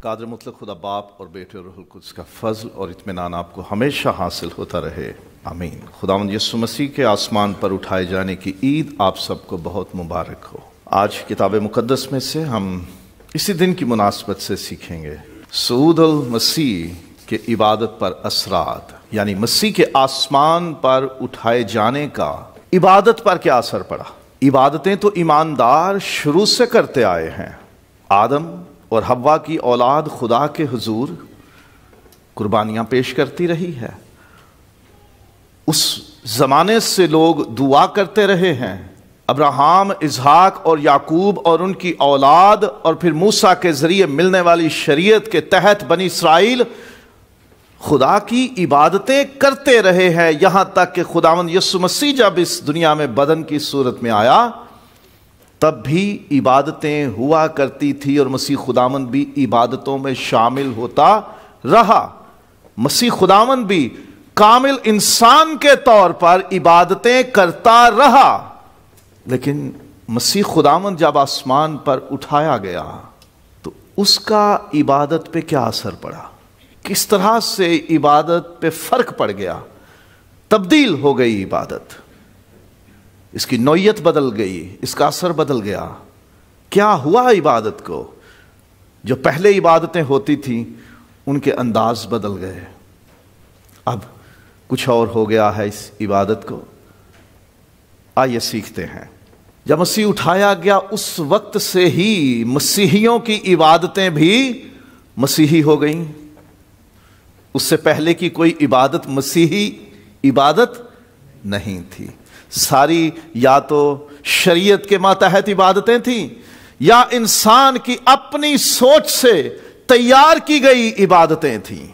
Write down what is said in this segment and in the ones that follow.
قادر مطلق خدا باپ اور بیٹے اور روح القدس کا فضل اور اطمینان آپ کو ہمیشہ حاصل ہوتا رہے، آمین۔ خداوند یسوع مسیح کے آسمان پر اٹھائے جانے کی عید آپ سب کو بہت مبارک ہو۔ آج کتاب مقدس میں سے ہم اسی دن کی مناسبت سے سیکھیں گے صعود المسیح کے عبادت پر اثرات، یعنی مسیح کے آسمان پر اٹھائے جانے کا عبادت پر کیا اثر پڑا۔ عبادتیں تو ایماندار شروع سے کرتے آئے ہیں۔ آدم اور حوا کی اولاد خدا کے حضور قربانیاں پیش کرتی رہی ہے۔ اس زمانے سے لوگ دعا کرتے رہے ہیں۔ ابراہیم، اسحاق اور یعقوب اور ان کی اولاد اور پھر موسیٰ کے ذریعے ملنے والی شریعت کے تحت بنی اسرائیل خدا کی عبادتیں کرتے رہے ہیں، یہاں تک کہ خداوند یسوع مسیح جب اس دنیا میں بدن کی صورت میں آیا تب بھی عبادتیں ہوا کرتی تھی، اور مسیح خداوند بھی عبادتوں میں شامل ہوتا رہا۔ مسیح خداوند بھی کامل انسان کے طور پر عبادتیں کرتا رہا، لیکن مسیح خداوند جب آسمان پر اٹھایا گیا تو اس کا عبادت پہ کیا اثر پڑا، کس طرح سے عبادت پہ فرق پڑ گیا، تبدیل ہو گئی عبادت، اس کی نوعیت بدل گئی، اس کا اثر بدل گیا۔ کیا ہوا عبادت کو؟ جو پہلے عبادتیں ہوتی تھیں ان کے انداز بدل گئے، اب کچھ اور ہو گیا ہے اس عبادت کو۔ آئیے سیکھتے ہیں۔ جب مسیح اٹھایا گیا اس وقت سے ہی مسیحیوں کی عبادتیں بھی مسیحی ہو گئیں۔ اس سے پہلے کی کوئی عبادت مسیحی عبادت نہیں تھی۔ ساری یا تو شریعت کے ماتحت عبادتیں تھیں یا انسان کی اپنی سوچ سے تیار کی گئی عبادتیں تھیں۔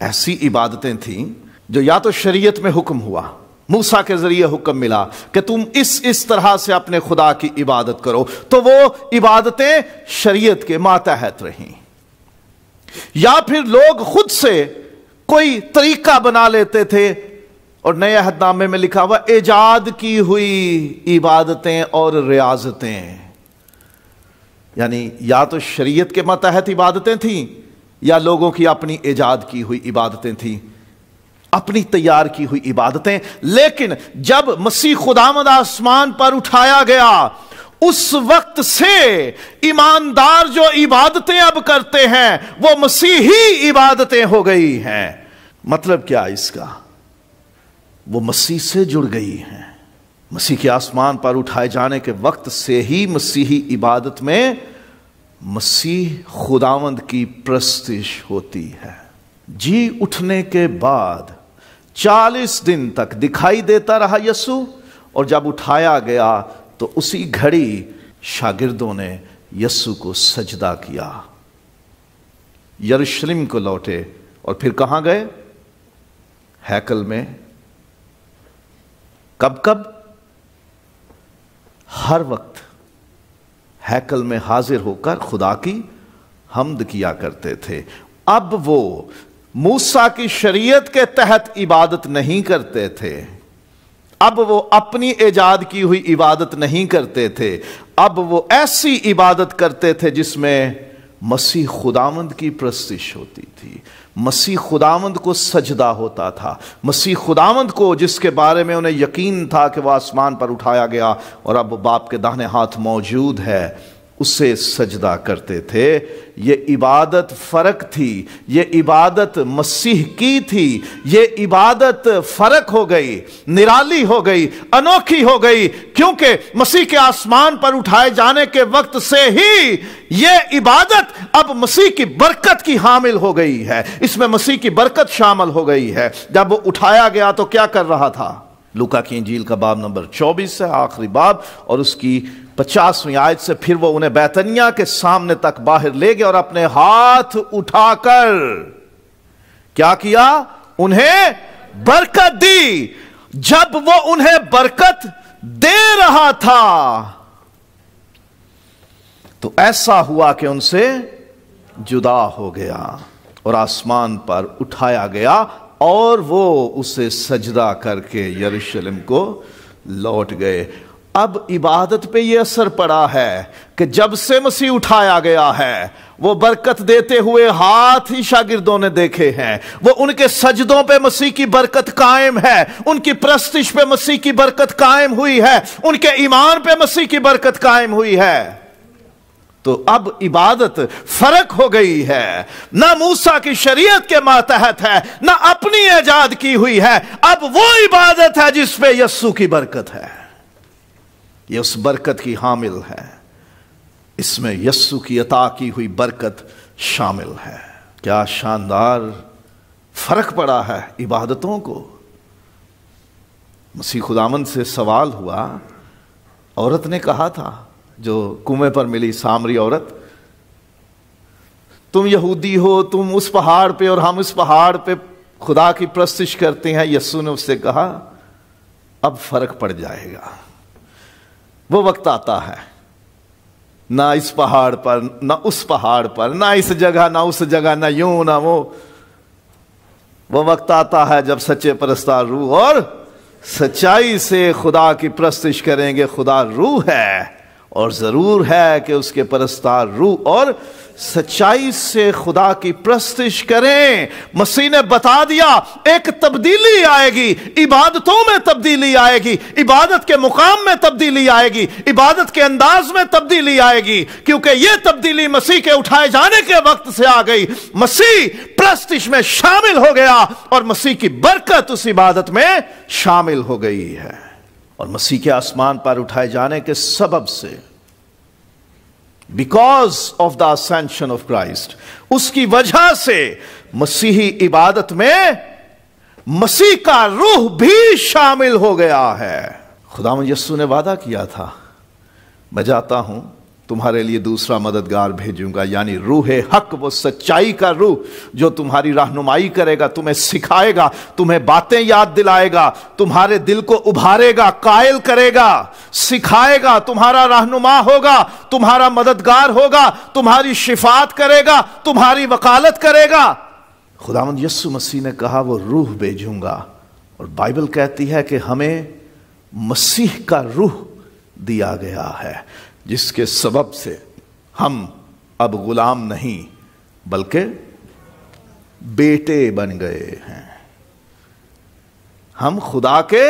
ایسی عبادتیں تھیں جو یا تو شریعت میں حکم ہوا، موسیٰ کے ذریعے حکم ملا کہ تم اس طرح سے اپنے خدا کی عبادت کرو، تو وہ عبادتیں شریعت کے ماتحت رہیں، یا پھر لوگ خود سے کوئی طریقہ بنا لیتے تھے، اور نئے عہد نامے میں لکھا ہوا ایجاد کی ہوئی عبادتیں اور ریاضتیں، یعنی یا تو شریعت کے ماتحت عبادتیں تھیں یا لوگوں کی اپنی ایجاد کی ہوئی عبادتیں تھیں، اپنی تیار کی ہوئی عبادتیں۔ لیکن جب مسیح خداوند آسمان پر اٹھایا گیا اس وقت سے ایماندار جو عبادتیں اب کرتے ہیں وہ مسیحی عبادتیں ہو گئی ہیں۔ مطلب کیا اس کا؟ وہ مسیح سے جڑ گئی ہیں۔ مسیح کے آسمان پر اٹھائے جانے کے وقت سے ہی مسیحی عبادت میں مسیح خداوند کی پرستش ہوتی ہے۔ جی اٹھنے کے بعد 40 دن تک دکھائی دیتا رہا یسوع، اور جب اٹھایا گیا تو اسی گھڑی شاگردوں نے یسوع کو سجدہ کیا، یروشلم کو لوٹے، اور پھر کہاں گئے؟ ہیکل میں۔ کب ہر وقت ہیکل میں حاضر ہو کر خدا کی حمد کیا کرتے تھے۔ اب وہ موسیٰ کی شریعت کے تحت عبادت نہیں کرتے تھے، اب وہ اپنی ایجاد کی ہوئی عبادت نہیں کرتے تھے، اب وہ ایسی عبادت کرتے تھے جس میں مسیح خداوند کی پرستش ہوتی تھی، مسیح خداوند کو سجدہ ہوتا تھا، مسیح خداوند کو جس کے بارے میں انہیں یقین تھا کہ وہ آسمان پر اٹھایا گیا اور اب وہ باپ کے داہنے ہاتھ موجود ہے، اسے سجدہ کرتے تھے۔ یہ عبادت فرق تھی، یہ عبادت مسیح کی تھی، یہ عبادت فرق ہو گئی، نرالی ہو گئی، انوکھی ہو گئی، کیونکہ مسیح کے آسمان پر اٹھائے جانے کے وقت سے ہی یہ عبادت اب مسیح کی برکت کی حامل ہو گئی ہے، اس میں مسیح کی برکت شامل ہو گئی ہے۔ جب وہ اٹھایا گیا تو کیا کر رہا تھا؟ لوکا کی انجیل کا باب نمبر 24 ہے، آخری باب، اور اس کی 50ویں آیت سے پھر وہ انہیں بیتنیہ کے سامنے تک باہر لے گئے اور اپنے ہاتھ اٹھا کر کیا کیا؟ انہیں برکت دی۔ جب وہ انہیں برکت دے رہا تھا تو ایسا ہوا کہ ان سے جدا ہو گیا اور آسمان پر اٹھایا گیا، اور وہ اسے سجدہ کر کے یروشلم کو لوٹ گئے۔ اب عبادت پہ یہ اثر پڑا ہے کہ جب سے مسیح اٹھایا گیا ہے وہ برکت دیتے ہوئے ہاتھ ہی شاگردوں نے دیکھے ہیں. وہ ان کے سجدوں پہ مسیح کی برکت قائم ہے, ان کی پرستش پہ مسیح کی برکت قائم ہوئی ہے, ان کے ایمان پہ مسیح کی برکت قائم ہوئی ہے. تو اب عبادت فرق ہو گئی ہے, نہ موسیٰ کی شریعت کے ماتحت ہے, نہ اپنی ایجاد کی ہوئی ہے. اب وہ عبادت ہے جس پہ یسوع کی برکت ہے, یہ اس برکت کی حامل ہے. اس میں یسوع کی عطا کی ہوئی برکت شامل ہے. کیا شاندار فرق پڑا ہے عبادتوں کو. مسیح خداوند سے سوال ہوا, عورت نے کہا تھا جو کنویں پر ملی سامری عورت, تم یہودی ہو, تم اس پہاڑ پہ اور ہم اس پہاڑ پہ خدا کی پرستش کرتے ہیں. یسوع نے اس سے کہا اب فرق پڑ جائے گا, وہ وقت آتا ہے, نہ اس پہاڑ پر نہ اس پہاڑ پر, نہ اس جگہ نہ اس جگہ, نہ یوں نہ وہ وقت آتا ہے جب سچے پرستار روح اور سچائی سے خدا کی پرستش کریں گے. خدا روح ہے اور ضرور ہے کہ اس کے پرستار روح اور سچائی سے خدا کی پرستش کریں. مسیح نے بتا دیا ایک تبدیلی آئے گی, عبادتوں میں تبدیلی آئے گی, عبادت کے مقام میں تبدیلی آئے گی, عبادت کے انداز میں تبدیلی آئے گی, کیونکہ یہ تبدیلی مسیح کے اٹھائے جانے کے وقت سے آ گئی. مسیح پرستش میں شامل ہو گیا اور مسیح کی برکت اس عبادت میں شامل ہو گئی ہے. اور مسیح کے آسمان پر اٹھائے جانے کے سبب سے, because of the ascension of Christ, اس کی وجہ سے مسیحی عبادت میں مسیح کا روح بھی شامل ہو گیا ہے. خداوند یسوع نے وعدہ کیا تھا, میں جاتا ہوں تمہارے لیے دوسرا مددگار بھیجوں گا, یعنی روح حق, وہ سچائی کا روح جو تمہاری رہنمائی کرے گا, تمہیں سکھائے گا, تمہیں باتیں یاد دلائے گا, تمہارے دل کو ابھارے گا, قائل کرے گا, سکھائے گا, تمہارا رہنما ہوگا, تمہارا مددگار ہوگا, تمہاری شفاعت کرے گا, تمہاری وکالت کرے گا. خداوند یسوع مسیح نے کہا وہ روح بھیجوں گا, اور بائبل کہتی ہے کہ ہمیں مسیح کا روح دیا گیا ہے, جس کے سبب سے ہم اب غلام نہیں بلکہ بیٹے بن گئے ہیں. ہم خدا کے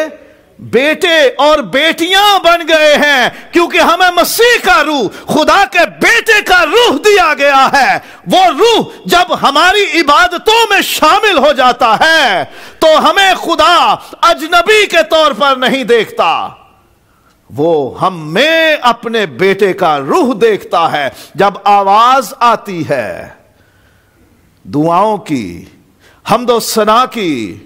بیٹے اور بیٹیاں بن گئے ہیں, کیونکہ ہمیں مسیح کا روح, خدا کے بیٹے کا روح دیا گیا ہے. وہ روح جب ہماری عبادتوں میں شامل ہو جاتا ہے تو ہمیں خدا اجنبی کے طور پر نہیں دیکھتا, وہ ہم میں اپنے بیٹے کا روح دیکھتا ہے. جب آواز آتی ہے دعاؤں کی, حمد و ثنا کی,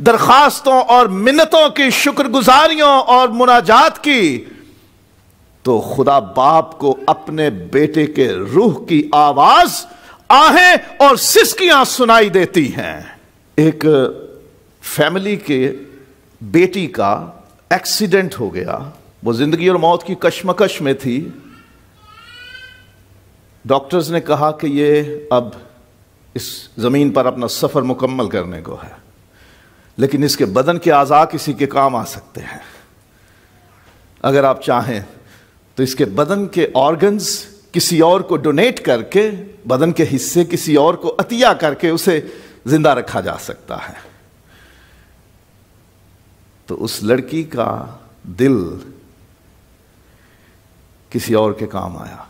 درخواستوں اور منتوں کی, شکر گزاریوں اور مناجات کی, تو خدا باپ کو اپنے بیٹے کے روح کی آواز, آہیں اور سسکیاں سنائی دیتی ہیں. ایک فیملی کے بیٹی کا ایکسیڈنٹ ہو گیا, وہ زندگی اور موت کی کشمکش میں تھی. ڈاکٹرز نے کہا کہ یہ اب اس زمین پر اپنا سفر مکمل کرنے کو ہے, لیکن اس کے بدن کے اعضاء کسی کے کام آ سکتے ہیں. اگر آپ چاہیں تو اس کے بدن کے آرگنز کسی اور کو ڈونیٹ کر کے, بدن کے حصے کسی اور کو عطیہ کر کے اسے زندہ رکھا جا سکتا ہے. تو اس لڑکی کا دل کسی اور کے کام آیا.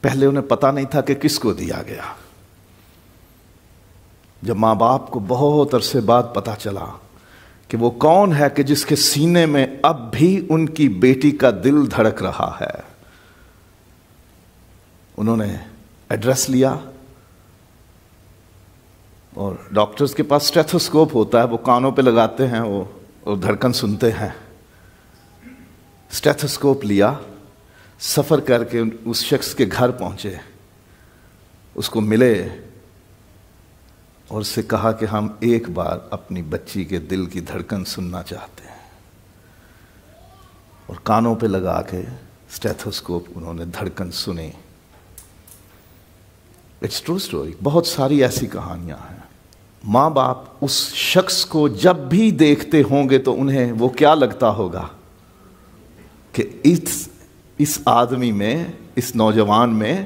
پہلے انہیں پتا نہیں تھا کہ کس کو دیا گیا. جب ماں باپ کو بہت عرصے بعد پتا چلا کہ وہ کون ہے کہ جس کے سینے میں اب بھی ان کی بیٹی کا دل دھڑک رہا ہے, انہوں نے ایڈریس لیا, اور ڈاکٹرز کے پاس اسٹیتھوسکوپ ہوتا ہے, وہ کانوں پہ لگاتے ہیں, وہ دھڑکن سنتے ہیں. اسٹیتھوسکوپ لیا, سفر کر کے اس شخص کے گھر پہنچے, اس کو ملے اور اس سے کہا کہ ہم ایک بار اپنی بچی کے دل کی دھڑکن سننا چاہتے ہیں. اور کانوں پہ لگا کے اسٹیتھوسکوپ انہوں نے دھڑکن سنی. It's true story. بہت ساری ایسی کہانیاں ہیں. ماں باپ اس شخص کو جب بھی دیکھتے ہوں گے تو انہیں وہ کیا لگتا ہوگا کہ اس آدمی میں, اس نوجوان میں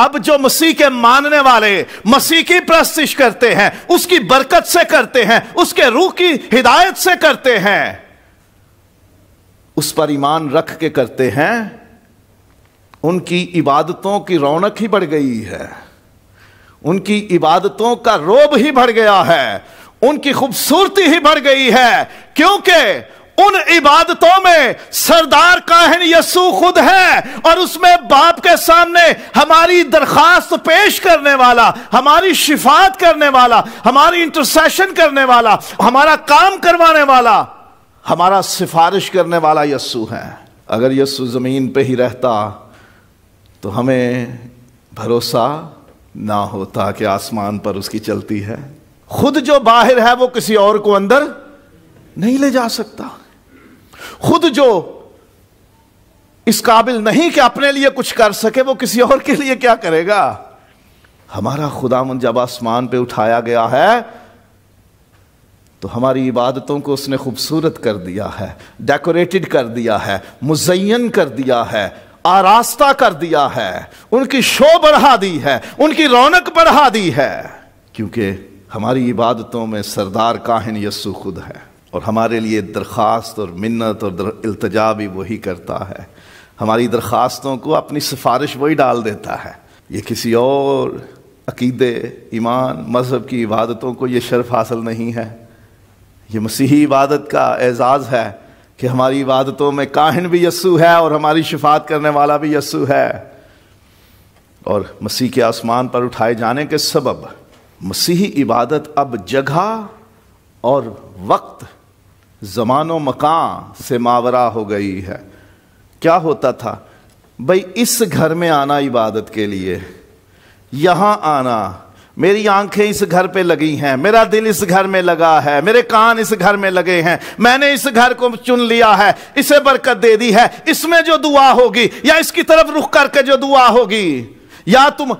اب جو مسیح کے ماننے والے مسیح کی پرستش کرتے ہیں، اس کی برکت سے کرتے ہیں، اس کے روح کی ہدایت سے کرتے ہیں، اس پر ایمان رکھ کے کرتے ہیں، ان کی عبادتوں کی رونق ہی بڑھ گئی ہے، ان کی عبادتوں کا روب ہی بڑھ گیا ہے، ان کی خوبصورتی ہی بڑھ گئی ہے، کیونکہ ان عبادتوں میں سردار کاہن یسوع خود ہے، اور اس میں باپ کے سامنے ہماری درخواست پیش کرنے والا، ہماری شفاعت کرنے والا، ہماری انٹرسیشن کرنے والا، ہمارا کام کروانے والا، ہمارا سفارش کرنے والا یسوع ہے۔ اگر یسوع زمین پہ ہی رہتا تو ہمیں بھروسہ نہ ہوتا کہ آسمان پر اس کی چلتی ہے۔ خود جو باہر ہے وہ کسی اور کو اندر نہیں لے جا سکتا، خود جو اس قابل نہیں کہ اپنے لیے کچھ کر سکے وہ کسی اور کے لیے کیا کرے گا؟ ہمارا خداوند جب آسمان پہ اٹھایا گیا ہے تو ہماری عبادتوں کو اس نے خوبصورت کر دیا ہے، ڈیکوریٹڈ کر دیا ہے، مزین کر دیا ہے، آراستہ کر دیا ہے، ان کی شو بڑھا دی ہے، ان کی رونق بڑھا دی ہے، کیونکہ ہماری عبادتوں میں سردار کاہن یسوع خود ہے، اور ہمارے لیے درخواست اور منت اور التجا بھی وہی کرتا ہے۔ ہماری درخواستوں کو اپنی سفارش وہی ڈال دیتا ہے۔ یہ کسی اور عقیدے، ایمان، مذہب کی عبادتوں کو یہ شرف حاصل نہیں ہے۔ یہ مسیحی عبادت کا اعزاز ہے کہ ہماری عبادتوں میں کاہن بھی یسوع ہے اور ہماری شفاعت کرنے والا بھی یسوع ہے۔ اور مسیح کے آسمان پر اٹھائے جانے کے سبب مسیحی عبادت اب جگہ اور وقت، زمان و مکان سے ماورا ہو گئی ہے۔ کیا ہوتا تھا؟ بھئی اس گھر میں آنا عبادت کے لیے، یہاں آنا، میری آنکھیں اس گھر پہ لگی ہیں، میرا دل اس گھر میں لگا ہے، میرے کان اس گھر میں لگے ہیں، میں نے اس گھر کو چن لیا ہے، اسے برکت دے دی ہے، اس میں جو دعا ہوگی یا اس کی طرف رخ کر کے جو دعا ہوگی، یا تم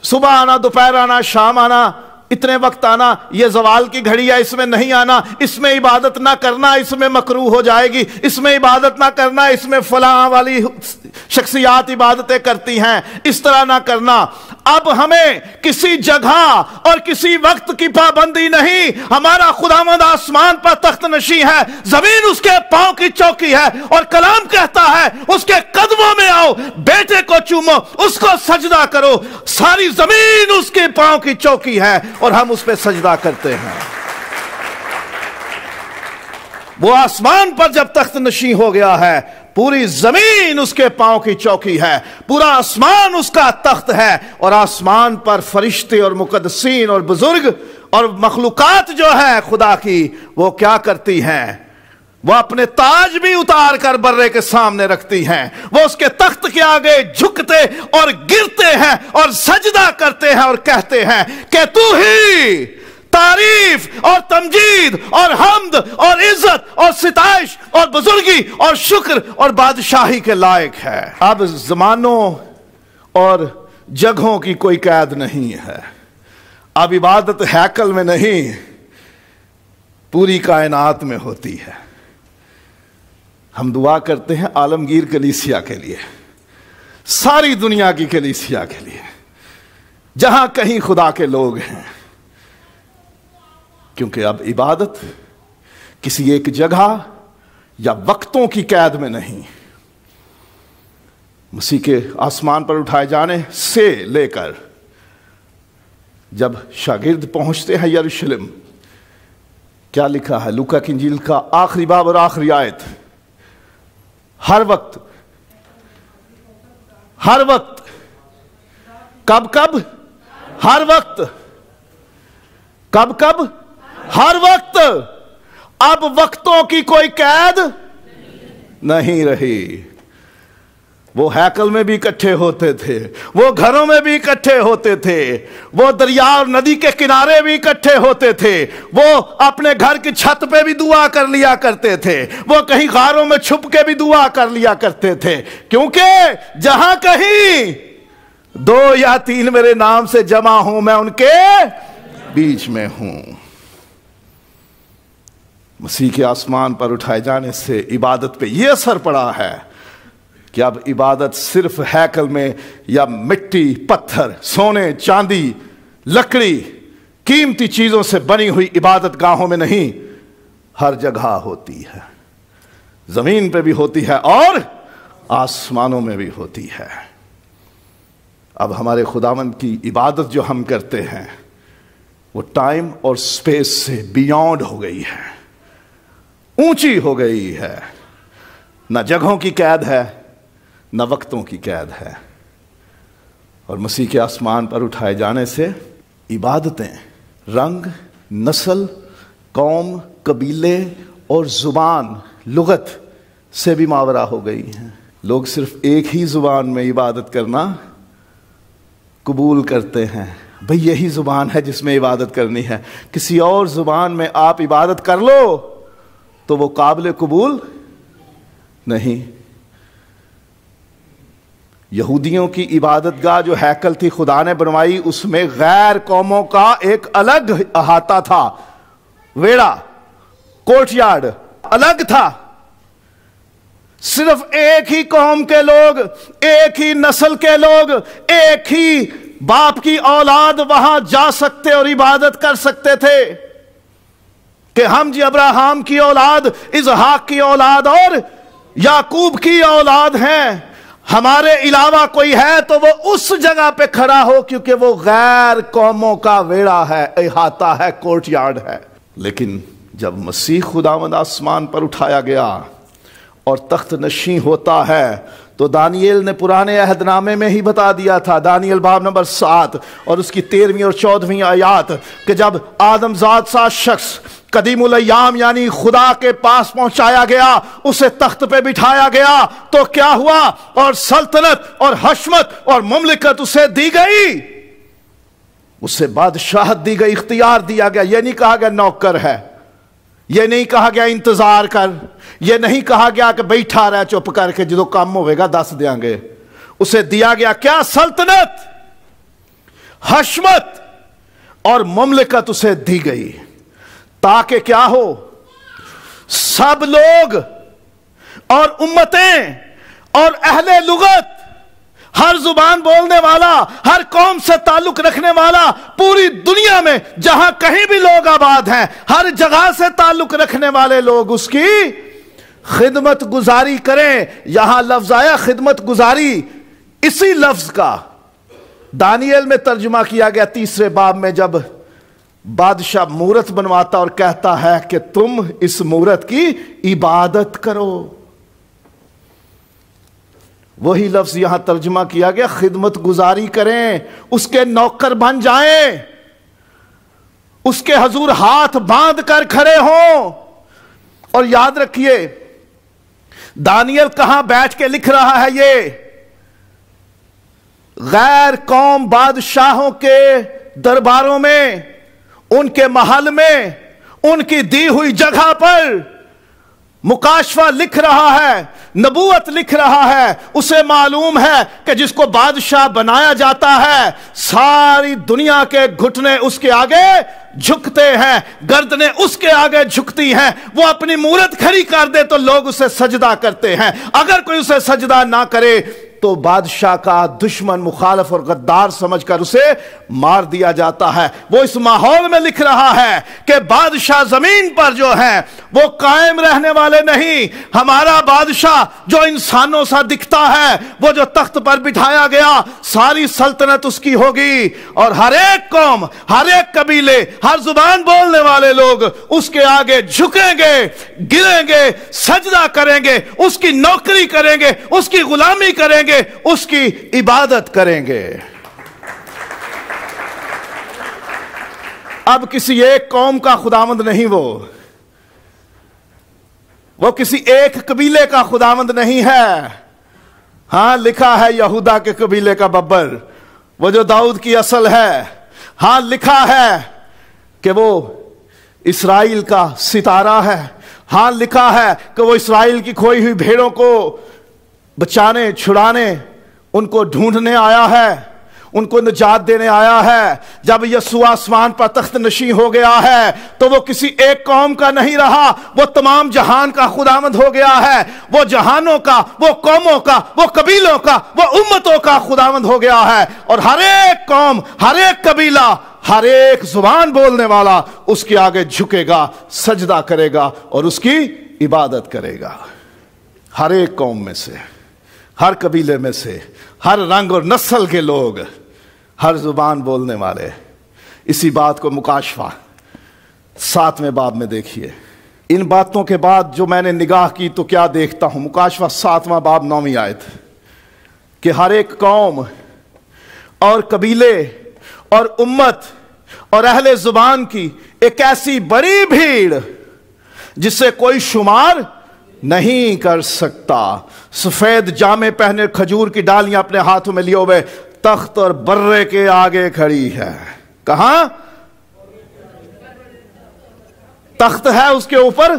صبح آنا، دوپہر آنا، شام آنا، اتنے وقت آنا، یہ زوال کی گھڑی ہے، اس میں نہیں آنا، اس میں عبادت نہ کرنا، اس میں مکروہ ہو جائے گی، اس میں عبادت نہ کرنا، اس میں فلاں والی شخصیات عبادتیں کرتی ہیں، اس طرح نہ کرنا۔ اب ہمیں کسی جگہ اور کسی وقت کی پابندی نہیں، ہمارا خداوند آسمان پر تخت نشین ہے، زمین اس کے پاؤں کی چوکی ہے، اور کلام کہتا ہے اس کے قدموں میں آؤ، بیٹے کو چومو، اس کو سجدہ کرو، ساری زمین اس کے پاؤں کی چوکی ہے اور ہم اس پہ سجدہ کرتے ہیں۔ وہ آسمان پر جب تخت نشین ہو گیا ہے، پوری زمین اس کے پاؤں کی چوکی ہے، پورا آسمان اس کا تخت ہے، اور آسمان پر فرشتے اور مقدسین اور بزرگ اور مخلوقات جو ہے خدا کی، وہ کیا کرتی ہیں؟ وہ اپنے تاج بھی اتار کر برے کے سامنے رکھتی ہیں، وہ اس کے تخت کے آگے جھکتے اور گرتے ہیں اور سجدہ کرتے ہیں اور کہتے ہیں کہ تو ہی تعریف اور تمجید اور حمد اور عزت اور ستائش اور بزرگی اور شکر اور بادشاہی کے لائق ہے۔ اب زمانوں اور جگہوں کی کوئی قید نہیں ہے، اب عبادت ہیکل میں نہیں، پوری کائنات میں ہوتی ہے۔ ہم دعا کرتے ہیں عالمگیر کلیسیا کے لیے، ساری دنیا کی کلیسیا کے لیے، جہاں کہیں خدا کے لوگ ہیں، کیونکہ اب عبادت کسی ایک جگہ یا وقتوں کی قید میں نہیں۔ مسیح کے آسمان پر اٹھائے جانے سے لے کر جب شاگرد پہنچتے ہیں یروشلم، کیا لکھا ہے لوکا کی انجیل کا آخری باب اور آخری آیت؟ ہر وقت، ہر وقت، کب کب؟ ہر وقت، کب کب؟ ہر وقت۔ اب وقتوں کی کوئی قید نہیں رہی۔ وہ ہیکل میں بھی اکٹھے ہوتے تھے، وہ گھروں میں بھی اکٹھے ہوتے تھے، وہ دریا اور ندی کے کنارے بھی اکٹھے ہوتے تھے، وہ اپنے گھر کی چھت پہ بھی دعا کر لیا کرتے تھے، وہ کہیں غاروں میں چھپ کے بھی دعا کر لیا کرتے تھے، کیونکہ جہاں کہیں 2 یا 3 میرے نام سے جمع ہوں میں ان کے بیچ میں ہوں۔ مسیح کے آسمان پر اٹھائے جانے سے عبادت پہ یہ اثر پڑا ہے کہ اب عبادت صرف ہیکل میں یا مٹی، پتھر، سونے، چاندی، لکڑی، قیمتی چیزوں سے بنی ہوئی عبادت گاہوں میں نہیں، ہر جگہ ہوتی ہے، زمین پہ بھی ہوتی ہے اور آسمانوں میں بھی ہوتی ہے۔ اب ہمارے خداوند کی عبادت جو ہم کرتے ہیں وہ ٹائم اور سپیس سے بیونڈ ہو گئی ہے، اونچی ہو گئی ہے، نہ جگہوں کی قید ہے نہ وقتوں کی قید ہے۔ اور مسیح کے آسمان پر اٹھائے جانے سے عبادتیں رنگ، نسل، قوم، قبیلے اور زبان، لغت سے بھی ماورا ہو گئی ہیں۔ لوگ صرف ایک ہی زبان میں عبادت کرنا قبول کرتے ہیں، بھئی یہی زبان ہے جس میں عبادت کرنی ہے، کسی اور زبان میں آپ عبادت کر لو تو وہ قابل قبول نہیں۔ یہودیوں کی عبادت گاہ جو ہیکل تھی خدا نے بنوائی، اس میں غیر قوموں کا ایک الگ احاطہ تھا، ویڑا، کورٹ یارڈ الگ تھا۔ صرف ایک ہی قوم کے لوگ، ایک ہی نسل کے لوگ، ایک ہی باپ کی اولاد وہاں جا سکتے اور عبادت کر سکتے تھے کہ ہم جی ابراہیم کی اولاد، اسحاق کی اولاد اور یعقوب کی اولاد ہیں، ہمارے علاوہ کوئی ہے تو وہ اس جگہ پہ کھڑا ہو، کیونکہ وہ غیر قوموں کا ویڑا ہے، احاطہ ہے، کورٹ یارڈ ہے۔ لیکن جب مسیح خداوند آسمان پر اٹھایا گیا اور تخت نشین ہوتا ہے تو دانییل نے پرانے عہد نامے میں ہی بتا دیا تھا، دانییل باب نمبر 7 اور اس کی 13ویں اور 14ویں آیات، کہ جب آدم ذات سا شخص قدیم الایام یعنی خدا کے پاس پہنچایا گیا، اسے تخت پہ بٹھایا گیا تو کیا ہوا؟ اور سلطنت اور حشمت اور مملکت اسے دی گئی، اسے بادشاہت دی گئی، اختیار دیا گیا۔ یہ نہیں کہا گیا نوکر ہے، یہ نہیں کہا گیا انتظار کر، یہ نہیں کہا گیا کہ بیٹھا رہ چپ کر کے جدو کام ہوئے گا دس دیاں گے۔ اسے دیا گیا کیا؟ سلطنت، حشمت اور مملکت اسے دی گئی، تاکہ کیا ہو؟ سب لوگ اور امتیں اور اہل لغت، ہر زبان بولنے والا، ہر قوم سے تعلق رکھنے والا، پوری دنیا میں جہاں کہیں بھی لوگ آباد ہیں، ہر جگہ سے تعلق رکھنے والے لوگ اس کی خدمت گزاری کریں۔ یہاں لفظ آیا خدمت گزاری، اسی لفظ کا دانییل میں ترجمہ کیا گیا 3 باب میں، جب بادشاہ مورت بنواتا اور کہتا ہے کہ تم اس مورت کی عبادت کرو، وہی لفظ یہاں ترجمہ کیا گیا خدمت گزاری کریں، اس کے نوکر بن جائیں، اس کے حضور ہاتھ باندھ کر کھڑے ہوں۔ اور یاد رکھیے دانییل کہاں بیٹھ کے لکھ رہا ہے؟ یہ غیر قوم بادشاہوں کے درباروں میں، ان کے محل میں، ان کی دی ہوئی جگہ پر مکاشفہ لکھ رہا ہے، نبوت لکھ رہا ہے۔ اسے معلوم ہے کہ جس کو بادشاہ بنایا جاتا ہے ساری دنیا کے گھٹنے اس کے آگے جھکتے ہیں، گردنیں اس کے آگے جھکتی ہیں۔ وہ اپنی مورت کھڑی کر دے تو لوگ اسے سجدہ کرتے ہیں، اگر کوئی اسے سجدہ نہ کرے تو بادشاہ کا دشمن، مخالف اور غدار سمجھ کر اسے مار دیا جاتا ہے۔ وہ اس ماحول میں لکھ رہا ہے کہ بادشاہ زمین پر جو ہیں وہ قائم رہنے والے نہیں، ہمارا بادشاہ جو انسانوں سا دکھتا ہے، وہ جو تخت پر بٹھایا گیا، ساری سلطنت اس کی ہوگی، اور ہر ایک قوم، ہر ایک قبیلے، ہر زبان بولنے والے لوگ اس کے آگے جھکیں گے، گریں گے، سجدہ کریں گے، اس کی نوکری کریں گے، اس کی غلامی کریں گے، اس کی عبادت کریں گے۔ اب کسی ایک قوم کا خداوند نہیں، وہ کسی ایک قبیلے کا خداوند نہیں ہے۔ ہاں لکھا ہے یہودا کے قبیلے کا ببر، وہ جو داؤد کی اصل ہے۔ ہاں لکھا ہے کہ وہ اسرائیل کا ستارہ ہے۔ ہاں لکھا ہے کہ وہ اسرائیل کی کھوئی ہوئی بھیڑوں کو بچانے، چھڑانے، ان کو ڈھونڈنے آیا ہے۔ ان کو نجات دینے آیا ہے۔ جب یسوع آسمان پر تخت نشین ہو گیا ہے تو وہ کسی ایک قوم کا نہیں رہا، وہ تمام جہان کا خداوند ہو گیا ہے۔ وہ جہانوں کا، وہ قوموں کا، وہ قبیلوں کا، وہ امتوں کا خداوند ہو گیا ہے، اور ہر ایک قوم، ہر ایک قبیلہ، ہر ایک زبان بولنے والا اس کے آگے جھکے گا، سجدہ کرے گا اور اس کی عبادت کرے گا۔ ہر ایک قوم میں سے، ہر قبیلے میں سے، ہر رنگ اور نسل کے لوگ، ہر زبان بولنے والے۔ اسی بات کو مکاشفہ 7ویں باب میں دیکھیے۔ ان باتوں کے بعد جو میں نے نگاہ کی تو کیا دیکھتا ہوں، مکاشفہ 7واں باب 9ویں آیت، کہ ہر ایک قوم اور قبیلے اور امت اور اہل زبان کی ایک ایسی بڑی بھیڑ جسے کوئی شمار نہیں کر سکتا، سفید جامے پہنے، کھجور کی ڈالیاں اپنے ہاتھوں میں لیے ہوئے، تخت اور برے کے آگے کھڑی ہے۔ کہاں؟ تخت ہے، اس کے اوپر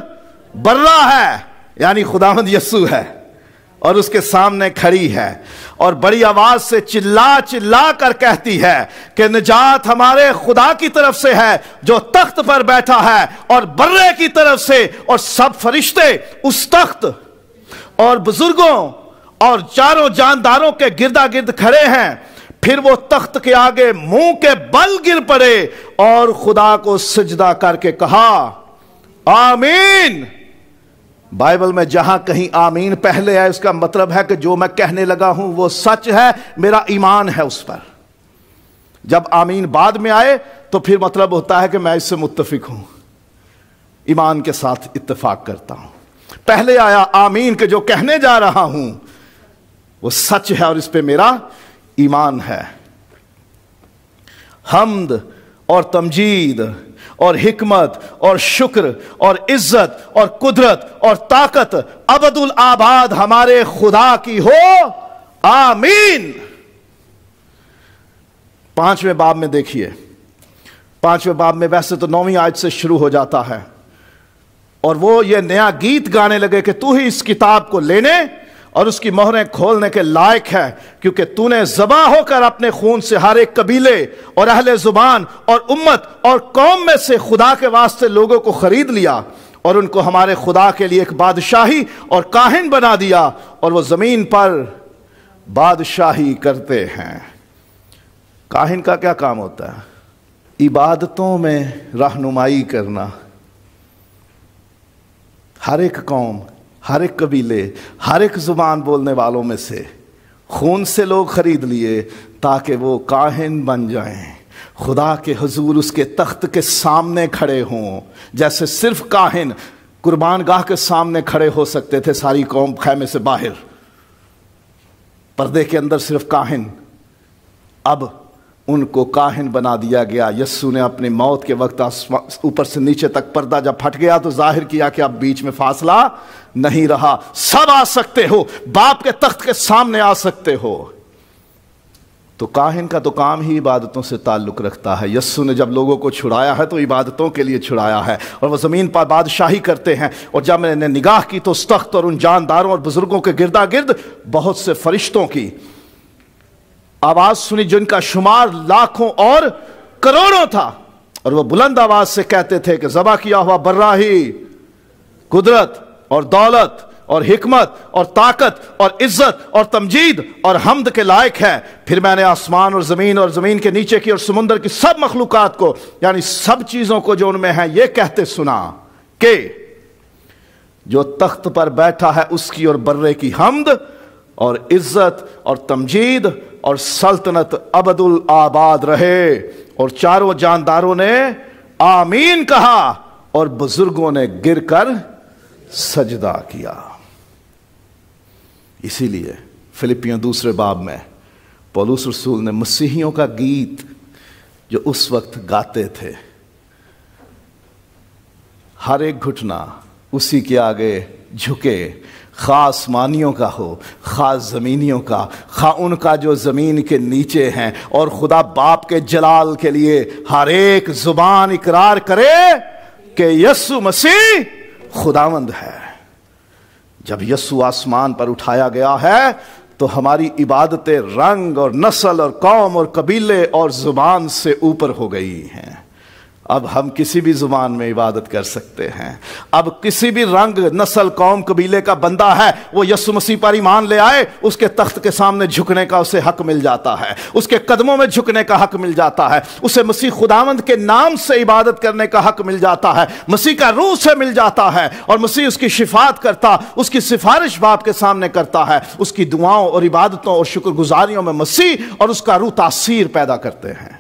برہ ہے، یعنی خداوند یسوع ہے، اور اس کے سامنے کھڑی ہے، اور بڑی آواز سے چلا چلا کر کہتی ہے کہ نجات ہمارے خدا کی طرف سے ہے جو تخت پر بیٹھا ہے، اور برے کی طرف سے، اور سب فرشتے اس تخت اور بزرگوں اور چاروں جانداروں کے گردا گرد کھڑے ہیں۔ پھر وہ تخت کے آگے منہ کے بل گر پڑے اور خدا کو سجدہ کر کے کہا آمین۔ بائبل میں جہاں کہیں آمین پہلے ہے، اس کا مطلب ہے کہ جو میں کہنے لگا ہوں وہ سچ ہے، میرا ایمان ہے اس پر۔ جب آمین بعد میں آئے تو پھر مطلب ہوتا ہے کہ میں اس سے متفق ہوں، ایمان کے ساتھ اتفاق کرتا ہوں۔ پہلے آیا آمین کہ جو کہنے جا رہا ہوں وہ سچ ہے اور اس پہ میرا ایمان ہے۔ حمد اور تمجید اور حکمت اور شکر اور عزت اور قدرت اور طاقت ابد الآباد ہمارے خدا کی ہو، آمین۔ 5ویں باب میں دیکھیے، 5ویں باب میں ویسے تو 9ویں آیت سے شروع ہو جاتا ہے، اور وہ یہ نیا گیت گانے لگے کہ تو ہی اس کتاب کو لینے اور اس کی مہریں کھولنے کے لائق ہے، کیونکہ تو نے ذبح ہو کر اپنے خون سے ہر ایک قبیلے اور اہل زبان اور امت اور قوم میں سے خدا کے واسطے لوگوں کو خرید لیا، اور ان کو ہمارے خدا کے لیے ایک بادشاہی اور کاہن بنا دیا، اور وہ زمین پر بادشاہی کرتے ہیں۔ کاہن کا کیا کام ہوتا ہے؟ عبادتوں میں رہنمائی کرنا۔ ہر ایک قوم، ہر ایک قبیلے، ہر ایک زبان بولنے والوں میں سے خون سے لوگ خرید لیے تاکہ وہ کاہن بن جائیں، خدا کے حضور اس کے تخت کے سامنے کھڑے ہوں۔ جیسے صرف کاہن قربان گاہ کے سامنے کھڑے ہو سکتے تھے، ساری قوم خیمے سے باہر، پردے کے اندر صرف کاہن، اب ان کو کاہن بنا دیا گیا۔ یسوع نے اپنی موت کے وقت اوپر سے نیچے تک پردہ جب پھٹ گیا تو ظاہر کیا کہ اب بیچ میں فاصلہ نہیں رہا، سب آ سکتے ہو، باپ کے تخت کے سامنے آ سکتے ہو۔ تو کاہن کا تو کام ہی عبادتوں سے تعلق رکھتا ہے۔ یسوع نے جب لوگوں کو چھڑایا ہے تو عبادتوں کے لیے چھڑایا ہے، اور وہ زمین پر بادشاہی کرتے ہیں۔ اور جب میں نے نگاہ کی تو اس تخت اور ان جانداروں اور بزرگوں کے گردا گرد بہت سے فرشتوں کی آواز سنی جن کا شمار لاکھوں اور کروڑوں تھا، اور وہ بلند آواز سے کہتے تھے کہ ذبح کیا ہوا برہ ہی قدرت اور دولت اور حکمت اور طاقت اور عزت اور تمجید اور حمد کے لائق ہے۔ پھر میں نے آسمان اور زمین کے نیچے کی اور سمندر کی سب مخلوقات کو، یعنی سب چیزوں کو جو ان میں ہیں، یہ کہتے سنا کہ جو تخت پر بیٹھا ہے اس کی اور برے کی حمد اور عزت اور تمجید اور سلطنت ابد الآباد رہے۔ اور چاروں جانداروں نے آمین کہا اور بزرگوں نے گر کر سجدہ کیا۔ اسی لیے فلپیوں 2 باب میں پولس رسول نے مسیحیوں کا گیت جو اس وقت گاتے تھے، ہر ایک گھٹنا اسی کے آگے جھکے، خواہ آسمانیوں کا ہو، خواہ زمینیوں کا، خواہ ان کا جو زمین کے نیچے ہیں، اور خدا باپ کے جلال کے لیے ہر ایک زبان اقرار کرے کہ یسوع مسیح خداوند ہے۔ جب یسوع آسمان پر اٹھایا گیا ہے تو ہماری عبادتیں رنگ اور نسل اور قوم اور قبیلے اور زبان سے اوپر ہو گئی ہیں۔ اب ہم کسی بھی زبان میں عبادت کر سکتے ہیں۔ اب کسی بھی رنگ نسل قوم قبیلے کا بندہ ہے، وہ یسوع مسیح پر ایمان لے آئے، اس کے تخت کے سامنے جھکنے کا اسے حق مل جاتا ہے، اس کے قدموں میں جھکنے کا حق مل جاتا ہے، اسے مسیح خداوند کے نام سے عبادت کرنے کا حق مل جاتا ہے، مسیح کا روح سے مل جاتا ہے، اور مسیح اس کی شفاعت کرتا، اس کی سفارش باپ کے سامنے کرتا ہے، اس کی دعاؤں اور عبادتوں اور شکر گزاریوں میں مسیح اور اس کا روح تاثیر پیدا کرتے ہیں۔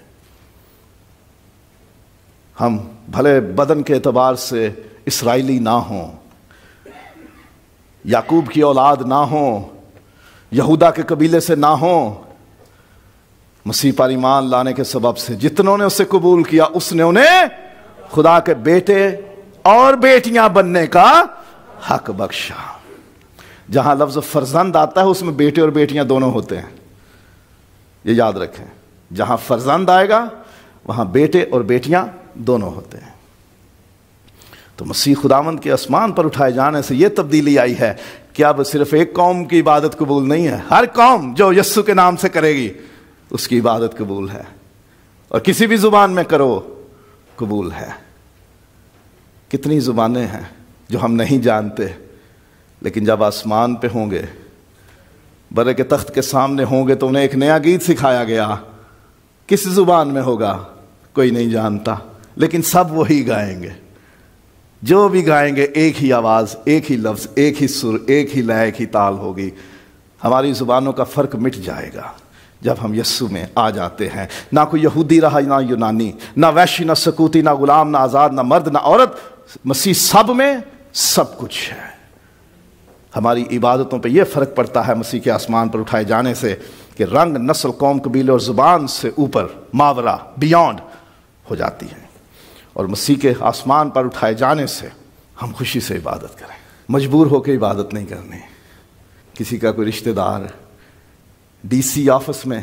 ہم بھلے بدن کے اعتبار سے اسرائیلی نہ ہوں، یعقوب کی اولاد نہ ہوں، یہودا کے قبیلے سے نہ ہوں، مسیح پر ایمان لانے کے سبب سے جتنوں نے اسے قبول کیا، اس نے انہیں خدا کے بیٹے اور بیٹیاں بننے کا حق بخشا۔ جہاں لفظ فرزند آتا ہے اس میں بیٹے اور بیٹیاں دونوں ہوتے ہیں، یہ یاد رکھیں۔ جہاں فرزند آئے گا وہاں بیٹے اور بیٹیاں دونوں ہوتے ہیں۔ تو مسیح خداوند کے آسمان پر اٹھائے جانے سے یہ تبدیلی آئی ہے کہ اب صرف ایک قوم کی عبادت قبول نہیں ہے، ہر قوم جو یسوع کے نام سے کرے گی اس کی عبادت قبول ہے، اور کسی بھی زبان میں کرو قبول ہے۔ کتنی زبانیں ہیں جو ہم نہیں جانتے، لیکن جب آسمان پہ ہوں گے، برے کے تخت کے سامنے ہوں گے، تو انہیں ایک نیا گیت سکھایا گیا، کس زبان میں ہوگا کوئی نہیں جانتا، لیکن سب وہی گائیں گے، جو بھی گائیں گے ایک ہی آواز، ایک ہی لفظ، ایک ہی سر، ایک ہی لے، ایک ہی تال ہوگی۔ ہماری زبانوں کا فرق مٹ جائے گا جب ہم یسوع میں آ جاتے ہیں۔ نہ کوئی یہودی رہا نہ یونانی، نہ ویشی نہ سکوتی، نہ غلام نہ آزاد، نہ مرد نہ عورت، مسیح سب میں سب کچھ ہے۔ ہماری عبادتوں پہ یہ فرق پڑتا ہے مسیح کے آسمان پر اٹھائے جانے سے کہ رنگ نسل قوم قبیلے اور زبان سے اوپر، ماورا، بیونڈ ہو جاتی ہے، اور مسیح کے آسمان پر اٹھائے جانے سے ہم خوشی سے عبادت کریں، مجبور ہو کے عبادت نہیں کرنی۔ کسی کا کوئی رشتہ دار ڈی سی آفس میں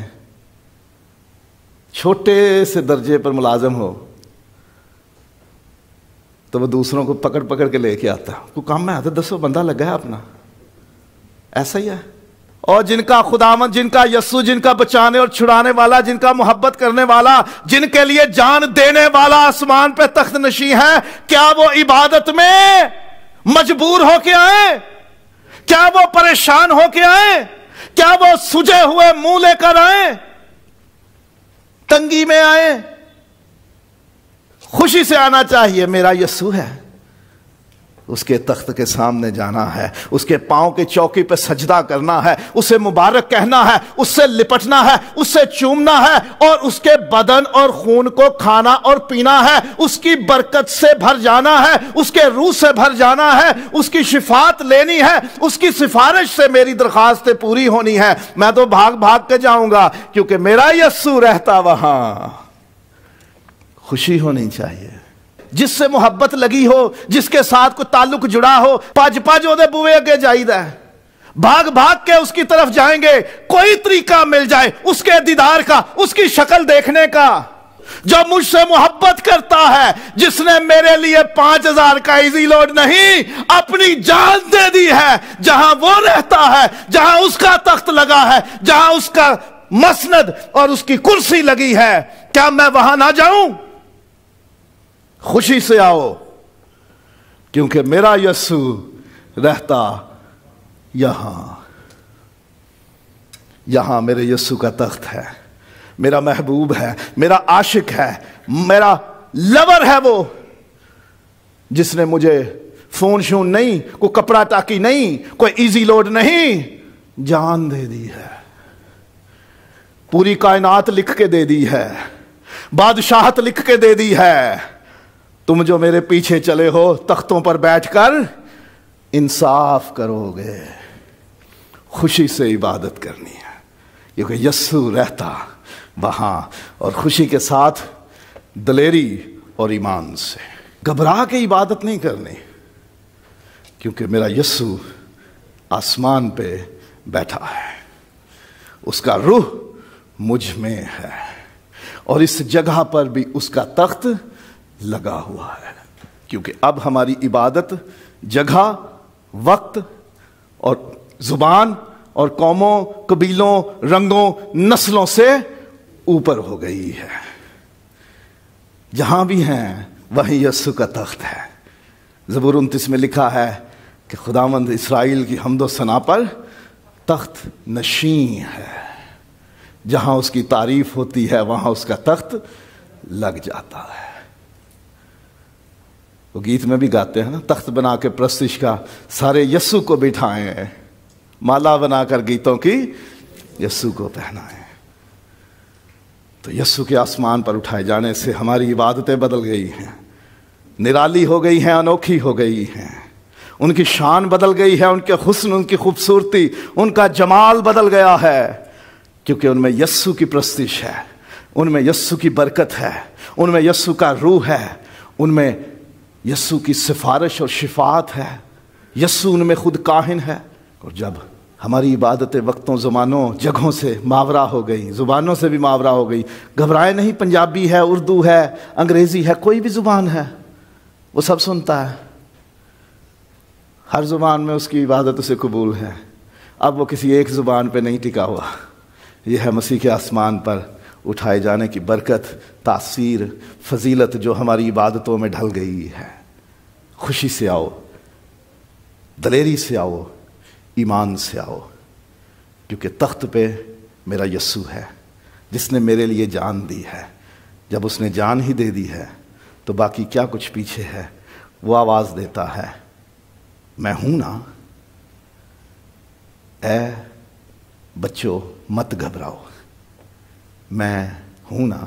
چھوٹے سے درجے پر ملازم ہو تو وہ دوسروں کو پکڑ پکڑ کے لے کے آتا ہے، کوئی کام میں آتا، دسو بندہ لگا ہے اپنا، ایسا ہی ہے۔ اور جن کا خداوند، جن کا یسوع، جن کا بچانے اور چھڑانے والا، جن کا محبت کرنے والا، جن کے لیے جان دینے والا آسمان پہ تخت نشین ہے، کیا وہ عبادت میں مجبور ہو کے آئے؟ کیا وہ پریشان ہو کے آئے؟ کیا وہ سجے ہوئے منہ لے کر آئے؟ تنگی میں آئے؟ خوشی سے آنا چاہیے، میرا یسوع ہے، اس کے تخت کے سامنے جانا ہے، اس کے پاؤں کی چوکی پہ سجدہ کرنا ہے، اسے مبارک کہنا ہے، اس سے لپٹنا ہے، اس سے چومنا ہے، اور اس کے بدن اور خون کو کھانا اور پینا ہے، اس کی برکت سے بھر جانا ہے، اس کے روح سے بھر جانا ہے، اس کی شفاعت لینی ہے، اس کی سفارش سے میری درخواستیں پوری ہونی ہے۔ میں تو بھاگ بھاگ کے جاؤں گا کیونکہ میرا یسوع رہتا وہاں۔ خوشی ہونی چاہیے، جس سے محبت لگی ہو، جس کے ساتھ کوئی تعلق جڑا ہو، پج پج وہ بوئے اگے جائیدا ہے، بھاگ بھاگ کے اس کی طرف جائیں گے، کوئی طریقہ مل جائے اس کے دیدار کا، اس کی شکل دیکھنے کا۔ جو مجھ سے محبت کرتا ہے، جس نے میرے لیے 5000 کا ایزی لوڈ نہیں، اپنی جان دے دی ہے، جہاں وہ رہتا ہے، جہاں اس کا تخت لگا ہے، جہاں اس کا مسند اور اس کی کرسی لگی ہے، کیا میں وہاں نہ جاؤں؟ خوشی سے آؤ، کیونکہ میرا یسوع رہتا یہاں میرے یسوع کا تخت ہے، میرا محبوب ہے، میرا عاشق ہے، میرا لور ہے، وہ جس نے مجھے فون شون نہیں، کوئی کپڑا ٹاکی نہیں، کوئی ایزی لوڈ نہیں، جان دے دی ہے، پوری کائنات لکھ کے دے دی ہے، بادشاہت لکھ کے دے دی ہے۔ تم جو میرے پیچھے چلے ہو، تختوں پر بیٹھ کر انصاف کرو گے، خوشی سے عبادت کرنی ہے، کیونکہ یسوع رہتا وہاں، اور خوشی کے ساتھ دلیری اور ایمان سے، گھبرا کے عبادت نہیں کرنی، کیونکہ میرا یسوع آسمان پہ بیٹھا ہے، اس کا روح مجھ میں ہے، اور اس جگہ پر بھی اس کا تخت لگا ہوا ہے، کیونکہ اب ہماری عبادت جگہ، وقت اور زبان اور قوموں، قبیلوں، رنگوں، نسلوں سے اوپر ہو گئی ہے۔ جہاں بھی ہیں وہیں یسوع کا تخت ہے۔ زبور 29 میں لکھا ہے کہ خداوند اسرائیل کی حمد و ثنا پر تخت نشین ہے۔ جہاں اس کی تعریف ہوتی ہے وہاں اس کا تخت لگ جاتا ہے۔ وہ گیت میں بھی گاتے ہیں نا، تخت بنا کے پرستش کا سارے یسوع کو بٹھائیں، مالا بنا کر گیتوں کی یسوع کو پہنائیں۔ تو یسوع کے آسمان پر اٹھائے جانے سے ہماری عبادتیں بدل گئی ہیں، نرالی ہو گئی ہیں، انوکھی ہو گئی ہیں۔ ان کی شان بدل گئی ہے، ان کے حسن، ان کی خوبصورتی، ان کا جمال بدل گیا ہے، کیونکہ ان میں یسوع کی پرستش ہے، ان میں یسوع کی برکت ہے، ان میں یسوع کا روح ہے، ان میں یسوع کی سفارش اور شفاعت ہے، یسوع ان میں خود کاہن ہے۔ اور جب ہماری عبادتیں وقتوں، زمانوں، جگہوں سے ماورا ہو گئی، زبانوں سے بھی ماورا ہو گئی، گھبرائے نہیں، پنجابی ہے، اردو ہے، انگریزی ہے، کوئی بھی زبان ہے، وہ سب سنتا ہے، ہر زبان میں اس کی عبادت اسے قبول ہے۔ اب وہ کسی ایک زبان پہ نہیں ٹکا ہوا۔ یہ ہے مسیح کے آسمان پر اٹھائے جانے کی برکت، تاثیر، فضیلت جو ہماری عبادتوں میں ڈھل گئی ہے۔ خوشی سے آؤ، دلیری سے آؤ، ایمان سے آؤ، کیونکہ تخت پہ میرا یسوع ہے جس نے میرے لیے جان دی ہے۔ جب اس نے جان ہی دے دی ہے تو باقی کیا کچھ پیچھے ہے۔ وہ آواز دیتا ہے، میں ہوں نا، اے بچوں مت گھبراؤ، میں ہوں نا۔